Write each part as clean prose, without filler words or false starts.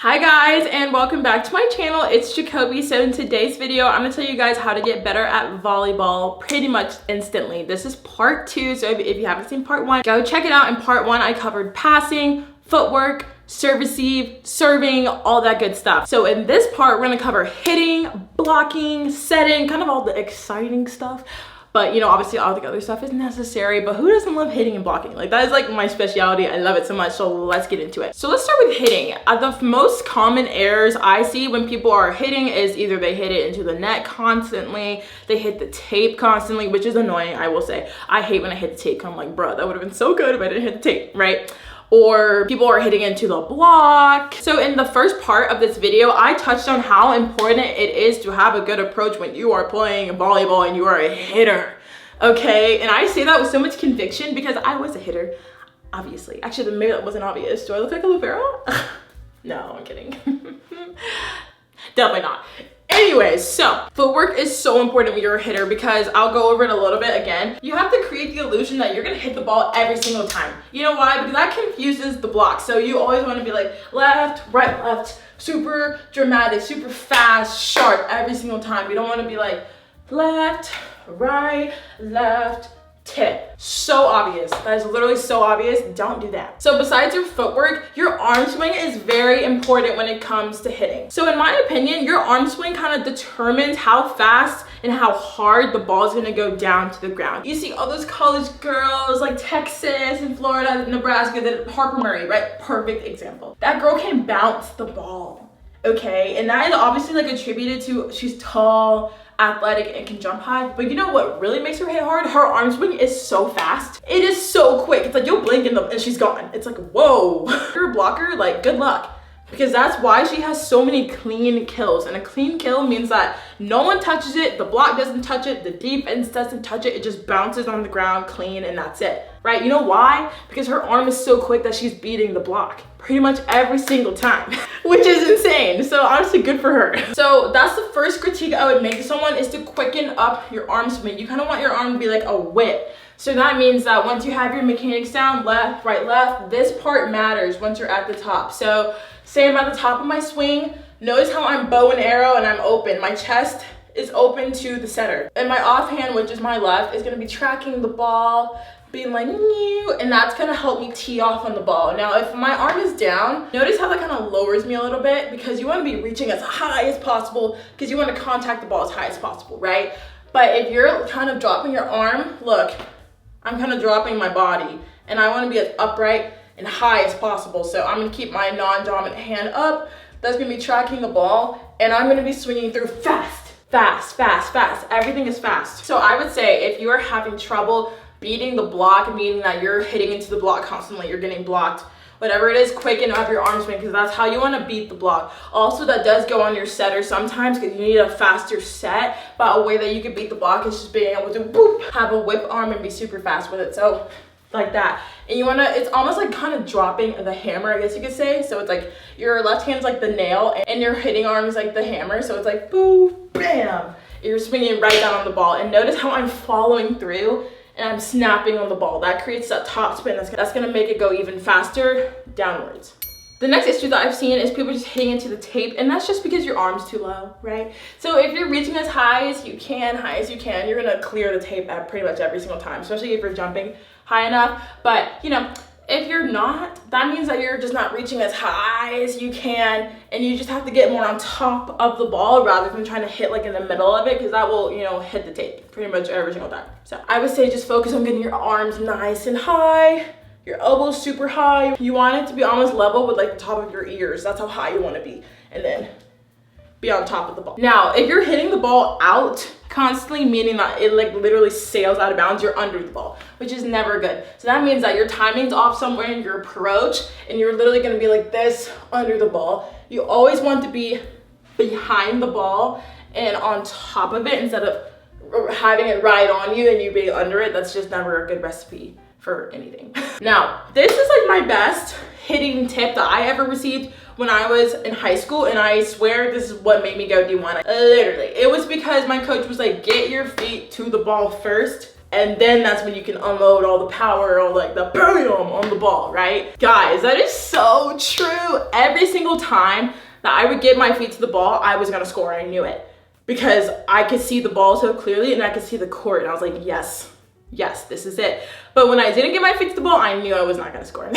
Hi guys, and welcome back to my channel. It's Jacoby. So in today's video, I'm gonna tell you guys how to get better at volleyball pretty much instantly. This is part 2, so if you haven't seen part 1, go check it out. In part 1, I covered passing, footwork, serve receive, serving, all that good stuff. So in this part, we're gonna cover hitting, blocking, setting, kind of all the exciting stuff. But you know, obviously all the other stuff is necessary, but who doesn't love hitting and blocking? Like, that is like my specialty. I love it so much. So let's get into it. So let's start with hitting. The most common errors I see when people are hitting is either they hit it into the net constantly, they hit the tape constantly, which is annoying, I will say. I hate when I hit the tape. I'm like, bruh, that would have been so good if I didn't hit the tape, right? Or people are hitting into the block. So in the first part of this video, I touched on how important it is to have a good approach when you are playing volleyball and you are a hitter, okay? And I say that with so much conviction because I was a hitter, obviously. Actually, maybe that wasn't obvious. Do I look like a libero? No, I'm kidding. Definitely not. Anyways, so footwork is so important when you're a hitter because I'll go over it a little bit again. You have to create the illusion that you're gonna hit the ball every single time. You know why? Because that confuses the block. So you always want to be like left, right, left, super dramatic, super fast, sharp every single time. You don't want to be like left, right, left, tip. So obvious. That is literally so obvious. Don't do that. So besides your footwork, your arm swing is very important when it comes to hitting. So in my opinion, your arm swing kind of determines how fast and how hard the ball is going to go down to the ground. You see all those college girls like Texas and Florida, Nebraska, that Harper Murray, right? Perfect example. That girl can bounce the ball, okay? And that is obviously like attributed to she's tall, athletic, and can jump high. But you know what really makes her hit hard? Her arm swing is so fast. It is so quick. It's like you'll blink and she's gone. It's like, whoa. If you're a blocker, like, good luck. Because that's why she has so many clean kills. And a clean kill means that no one touches it, the block doesn't touch it, the defense doesn't touch it, it just bounces on the ground clean, and that's it, right? You know why? Because her arm is so quick that she's beating the block pretty much every single time, which is insane. So honestly, good for her. So that's the first critique I would make to someone, is to quicken up your arm swing. You kind of want your arm to be like a whip. So that means that once you have your mechanics down, left, right, left, this part matters once you're at the top. So say I'm at the top of my swing, notice how I'm bow and arrow and I'm open. My chest is open to the center. And my offhand, which is my left, is gonna be tracking the ball, being like, new, and that's gonna help me tee off on the ball. Now, if my arm is down, notice how that kind of lowers me a little bit, because you wanna be reaching as high as possible because you wanna contact the ball as high as possible, right? But if you're kind of dropping your arm, look, I'm kind of dropping my body and I want to be as upright and high as possible. So I'm going to keep my non-dominant hand up. That's going to be tracking the ball, and I'm going to be swinging through fast, fast, fast, fast. Everything is fast. So I would say if you are having trouble beating the block, meaning that you're hitting into the block constantly, you're getting blocked, whatever it is, quicken up your arm swing, because that's how you want to beat the block. Also, that does go on your setter sometimes because you need a faster set, but a way that you can beat the block is just being able to boop, have a whip arm and be super fast with it. So like that. And you want to, it's almost like kind of dropping the hammer, I guess you could say. So it's like your left hand's like the nail and your hitting arm is like the hammer. So it's like boo, bam. You're swinging right down on the ball. And notice how I'm following through and I'm snapping on the ball. That creates that top spin. That's gonna make it go even faster downwards. The next issue that I've seen is people just hitting into the tape, and that's just because your arm's too low, right? So if you're reaching as high as you can, you're gonna clear the tape at pretty much every single time, especially if you're jumping high enough. But you know, if you're not, that means that you're just not reaching as high as you can, and you just have to get more on top of the ball rather than trying to hit like in the middle of it, because that will, you know, hit the tape pretty much every single time. So I would say just focus on getting your arms nice and high, your elbows super high. You want it to be almost level with like the top of your ears. That's how high you want to be, and then be on top of the ball. Now, if you're hitting the ball out constantly, meaning that it like literally sails out of bounds, you're under the ball, which is never good. So that means that your timing's off somewhere in your approach, and you're literally gonna be like this under the ball. You always want to be behind the ball and on top of it instead of having it right on you and you being under it. That's just never a good recipe for anything. Now, this is like my best hitting tip that I ever received when I was in high school, and I swear this is what made me go D1. Literally, it was because my coach was like, get your feet to the ball first, And then that's when you can unload all the power or like the bam on the ball, right? Guys, that is so true. Every single time that I would get my feet to the ball, I was gonna score, I knew it. Because I could see the ball so clearly and I could see the court, and I was like, yes, this is it. But when I didn't get my feet to the ball, I knew I was not gonna score.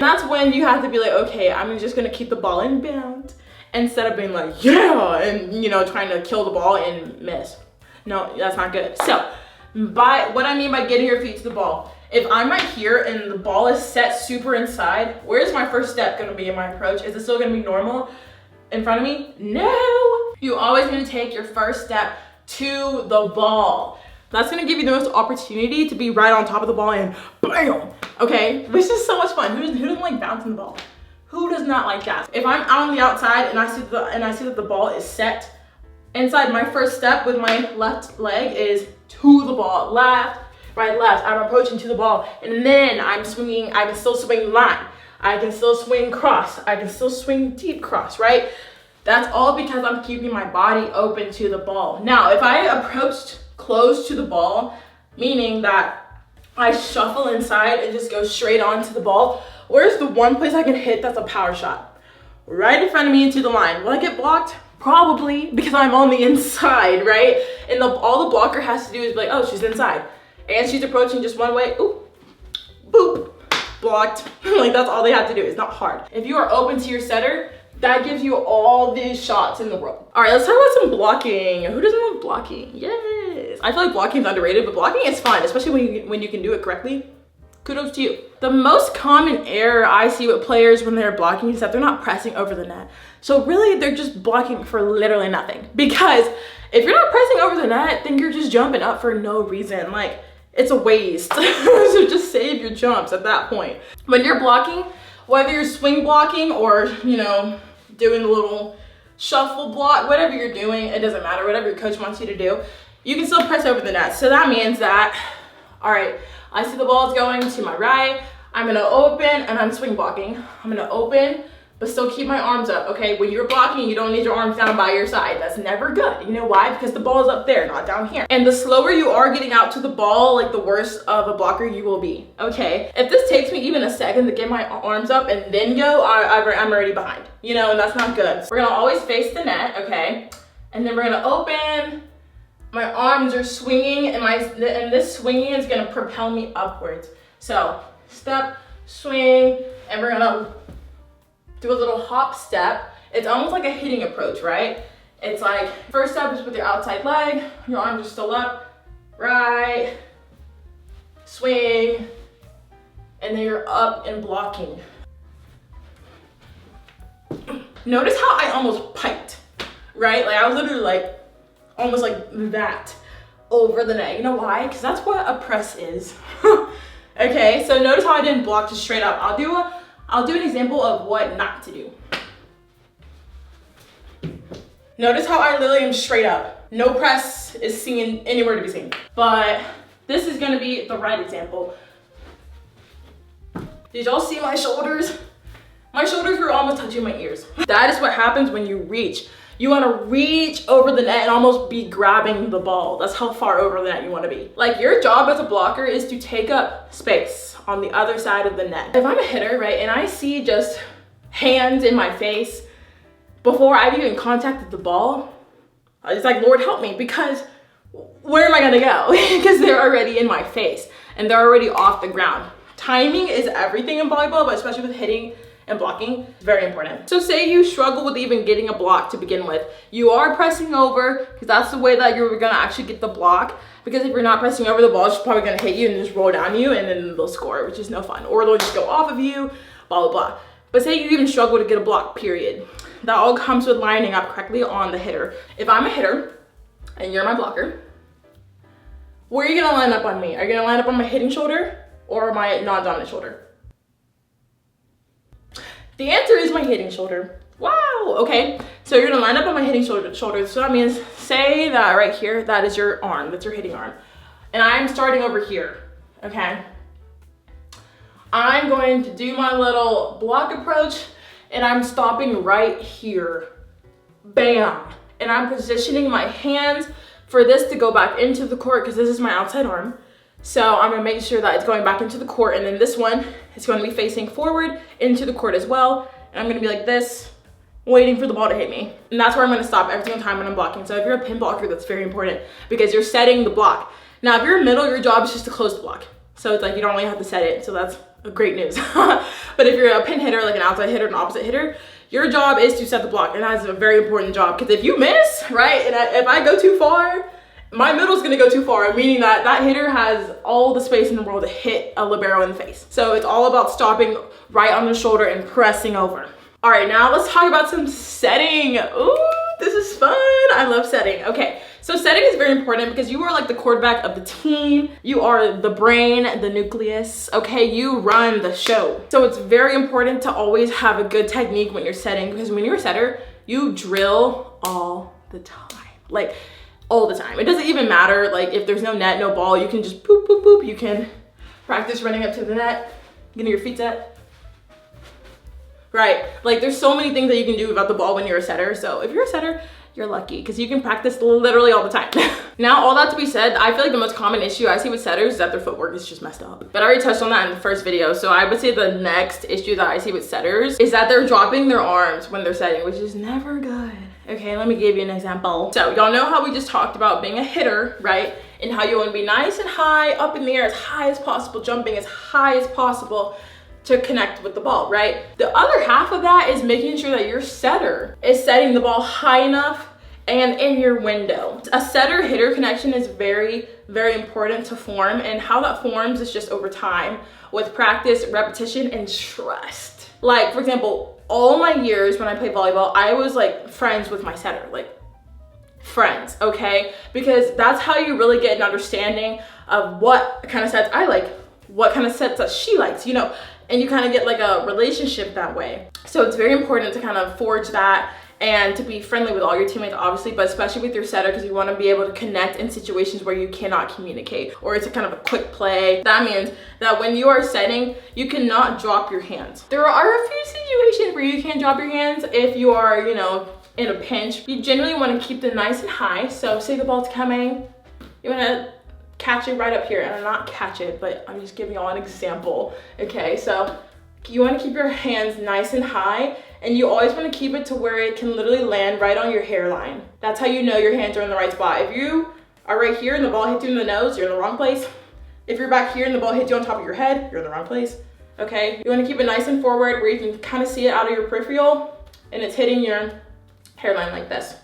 That's when you have to be like, okay, I'm just gonna keep the ball in bounds instead of being like, yeah, and trying to kill the ball and miss. No, that's not good. So, what I mean by getting your feet to the ball, if I'm right here and the ball is set super inside, where's my first step gonna be in my approach? Is it still gonna be normal in front of me? No! You're always gonna take your first step to the ball. That's gonna give you the most opportunity to be right on top of the ball and bam! Okay, which is so much fun. Who doesn't like bouncing the ball? Who does not like that? If I'm out on the outside and I see that the ball is set inside, my first step with my left leg is to the ball. Left, right, left. I'm approaching to the ball. And then I'm swinging. I can still swing line. I can still swing cross. I can still swing deep cross, right? That's all because I'm keeping my body open to the ball. Now, if I approached close to the ball, meaning that I shuffle inside and just go straight on to the ball, where's the one place I can hit that's a power shot? Right in front of me into the line. Will I get blocked? Probably, because I'm on the inside, right? And all the blocker has to do is be like, oh, she's inside. And she's approaching just one way. Ooh, boop, blocked. Like, that's all they have to do. It's not hard. If you are open to your setter, that gives you all these shots in the world. All right, let's talk about some blocking. Who doesn't love blocking? Yes. I feel like blocking is underrated, but blocking is fun, especially when you can do it correctly. Kudos to you. The most common error I see with players when they're blocking is that they're not pressing over the net. So really, they're just blocking for literally nothing. Because if you're not pressing over the net, then you're just jumping up for no reason. Like, it's a waste. So just save your jumps at that point. When you're blocking, whether you're swing blocking or, doing the little shuffle block, whatever you're doing, it doesn't matter. Whatever your coach wants you to do, you can still press over the net. So that means that, all right, I see the ball's going to my right. I'm gonna open and I'm swing blocking. I'm gonna open, but still keep my arms up, okay? When you're blocking, you don't need your arms down by your side. That's never good. You know why? Because the ball is up there, not down here. And the slower you are getting out to the ball, like the worse of a blocker you will be, okay? If this takes me even a second to get my arms up and then go, I'm already behind, and that's not good. We're gonna always face the net, okay? And then we're gonna open. My arms are swinging, and this swinging is gonna propel me upwards. So step, swing, and we're gonna do a little hop step. It's almost like a hitting approach, right? It's like, first step is with your outside leg, your arms are still up, right, swing, and then you're up and blocking. Notice how I almost piped, right? Like I was literally like, almost like that over the net. You know why? Because that's what a press is. Okay, so notice how I didn't block just straight up. I'll do an example of what not to do. Notice how I literally am straight up. No press is seen anywhere to be seen. But this is gonna be the right example. Did y'all see my shoulders? My shoulders were almost touching my ears. That is what happens when you reach. You wanna reach over the net and almost be grabbing the ball. That's how far over the net you wanna be. Like, your job as a blocker is to take up space on the other side of the net. If I'm a hitter, right, and I see just hands in my face before I've even contacted the ball, it's like, Lord help me, because where am I gonna go? Because they're already in my face and they're already off the ground. Timing is everything in volleyball, but especially with hitting and blocking, very important. So say you struggle with even getting a block to begin with. You are pressing over, because that's the way that you're gonna actually get the block. Because if you're not pressing over, the ball is probably gonna hit you and just roll down you, and then they'll score, which is no fun. Or they'll just go off of you, blah, blah, blah. But say you even struggle to get a block, period. That all comes with lining up correctly on the hitter. If I'm a hitter, and you're my blocker, where are you gonna line up on me? Are you gonna line up on my hitting shoulder or my non-dominant shoulder? The answer is my hitting shoulder. Wow, okay. So you're gonna line up on my hitting shoulder. So that means, say that right here, that is your arm, that's your hitting arm. And I'm starting over here, okay? I'm going to do my little block approach and I'm stopping right here. Bam. And I'm positioning my hands for this to go back into the court, because this is my outside arm. So I'm gonna make sure that it's going back into the court, and then this one is going to be facing forward into the court as well. And I'm gonna be like this, waiting for the ball to hit me. And that's where I'm gonna stop every single time when I'm blocking. So if you're a pin blocker, that's very important because you're setting the block. Now, if you're a middle, your job is just to close the block. So it's like you don't really have to set it, so that's great news. But if you're a pin hitter, like an outside hitter, an opposite hitter, your job is to set the block, and that's a very important job, because if you miss, right, and if I go too far, my middle's gonna go too far, meaning that that hitter has all the space in the world to hit a libero in the face. So it's all about stopping right on the shoulder and pressing over. All right, now let's talk about some setting. Ooh, this is fun. I love setting. Okay, so setting is very important because you are like the quarterback of the team. You are the brain, the nucleus, okay? You run the show. So it's very important to always have a good technique when you're setting, because when you're a setter, you drill all the time. Like, all the time. It doesn't even matter, like, if there's no net, no ball, you can just boop, boop, boop. You can practice running up to the net, getting your feet set. Right, like there's so many things that you can do about the ball when you're a setter. So if you're a setter, you're lucky because you can practice literally all the time. Now, all that to be said, I feel like the most common issue I see with setters is that their footwork is just messed up. But I already touched on that in the first video. So I would say the next issue that I see with setters is that they're dropping their arms when they're setting, which is never good. Okay, let me give you an example. So y'all know how we just talked about being a hitter, right? And how you want to be nice and high, up in the air as high as possible, jumping as high as possible to connect with the ball, right? The other half of that is making sure that your setter is setting the ball high enough and in your window. A setter-hitter connection is very, very important to form, and how that forms is just over time with practice, repetition, and trust. Like, for example, all my years when I played volleyball, I was like friends with my setter, like friends, okay? Because that's how you really get an understanding of what kind of sets I like, what kind of sets that she likes, you know, and you kind of get like a relationship that way. So it's very important to kind of forge that and to be friendly with all your teammates, obviously, but especially with your setter, because you want to be able to connect in situations where you cannot communicate, or it's a kind of a quick play. That means that when you are setting, you cannot drop your hands. There are a few situations where you can drop your hands if you are, you know, in a pinch. You generally want to keep them nice and high. So say the ball's coming, you want to catch it right up here, and not catch it, but I'm just giving y'all an example. Okay, so you want to keep your hands nice and high, and you always want to keep it to where it can literally land right on your hairline. That's how you know your hands are in the right spot. If you are right here and the ball hits you in the nose, you're in the wrong place. If you're back here and the ball hits you on top of your head, you're in the wrong place. Okay, you want to keep it nice and forward where you can kind of see it out of your peripheral and it's hitting your hairline like this.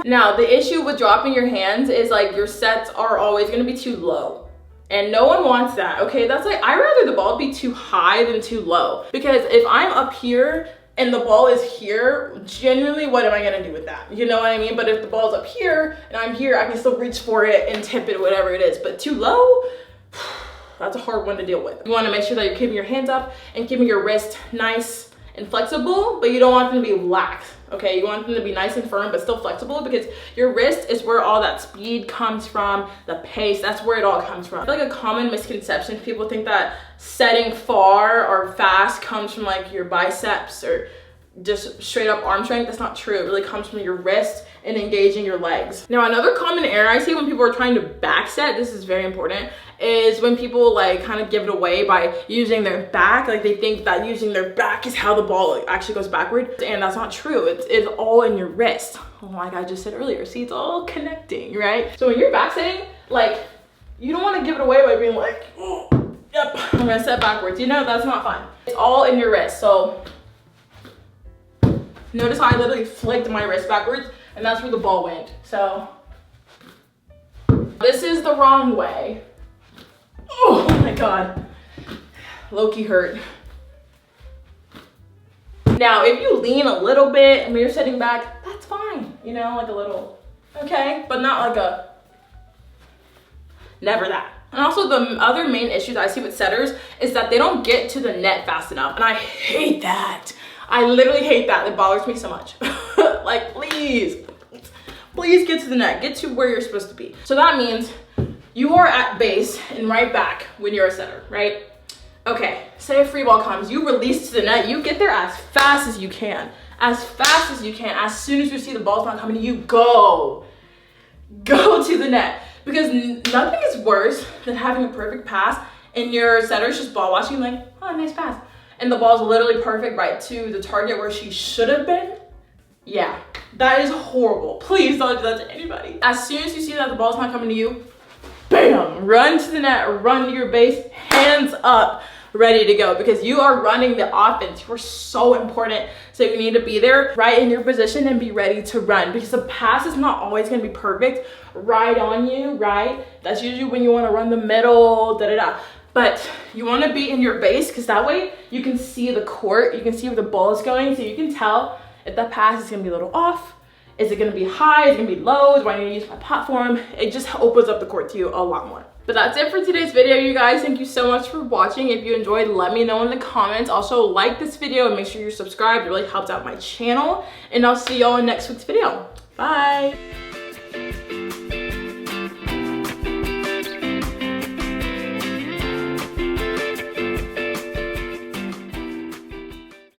Now, the issue with dropping your hands is like your sets are always going to be too low. And no one wants that, okay? That's like, I'd rather the ball be too high than too low. Because if I'm up here and the ball is here, genuinely, what am I gonna do with that? You know what I mean? But if the ball's up here and I'm here, I can still reach for it and tip it, whatever it is. But too low, that's a hard one to deal with. You wanna make sure that you're keeping your hands up and keeping your wrist nice and flexible, but you don't want them to be lax, okay? You want them to be nice and firm, but still flexible, because your wrist is where all that speed comes from, the pace, that's where it all comes from. I feel like a common misconception, people think that setting far or fast comes from like your biceps or just straight up arm strength. That's not true. It really comes from your wrist and engaging your legs. Now, another common error I see when people are trying to back set, this is very important, is when people like kind of give it away by using their back. Like they think that using their back is how the ball actually goes backward, and that's not true. It's all in your wrist. Like I just said earlier, see, it's all connecting, right? So when you're back setting, like you don't want to give it away by being like, oh, yep, I'm gonna set backwards. You know, that's not fun. It's all in your wrist. So notice how I literally flicked my wrist backwards, and that's where the ball went. So this is the wrong way. Oh my God, low-key hurt. Now, if you lean a little bit and when you're sitting back, that's fine. You know, like a little, okay? But not like a, never that. And also the other main issue that I see with setters is that they don't get to the net fast enough. And I hate that. I literally hate that. It bothers me so much. Like, please get to the net. Get to where you're supposed to be. So that means you are at base and right back when you're a setter, right? Okay, say a free ball comes, you release to the net, you get there as fast as you can. as fast as you can. As soon as you see the ball's not coming to you, go to the net. Because nothing is worse than having a perfect pass and your setter is just ball watching like, oh, nice pass. And the ball's literally perfect right to the target where she should have been. Yeah, that is horrible. Please don't do that to anybody. As soon as you see that the ball's not coming to you, bam, run to the net, run to your base, hands up, ready to go, because you are running the offense. You're so important. So you need to be there right in your position and be ready to run, because the pass is not always going to be perfect right on you, right? That's usually when you want to run the middle, but you want to be in your base, because that way you can see the court, you can see where the ball is going, so you can tell if that pass is going to be a little off. Is it going to be high? Is it going to be low? Do I need to use my platform? It just opens up the court to you a lot more. But that's it for today's video, you guys. Thank you so much for watching. If you enjoyed, let me know in the comments. Also, like this video and make sure you're subscribed. It really helps out my channel. And I'll see y'all in next week's video. Bye.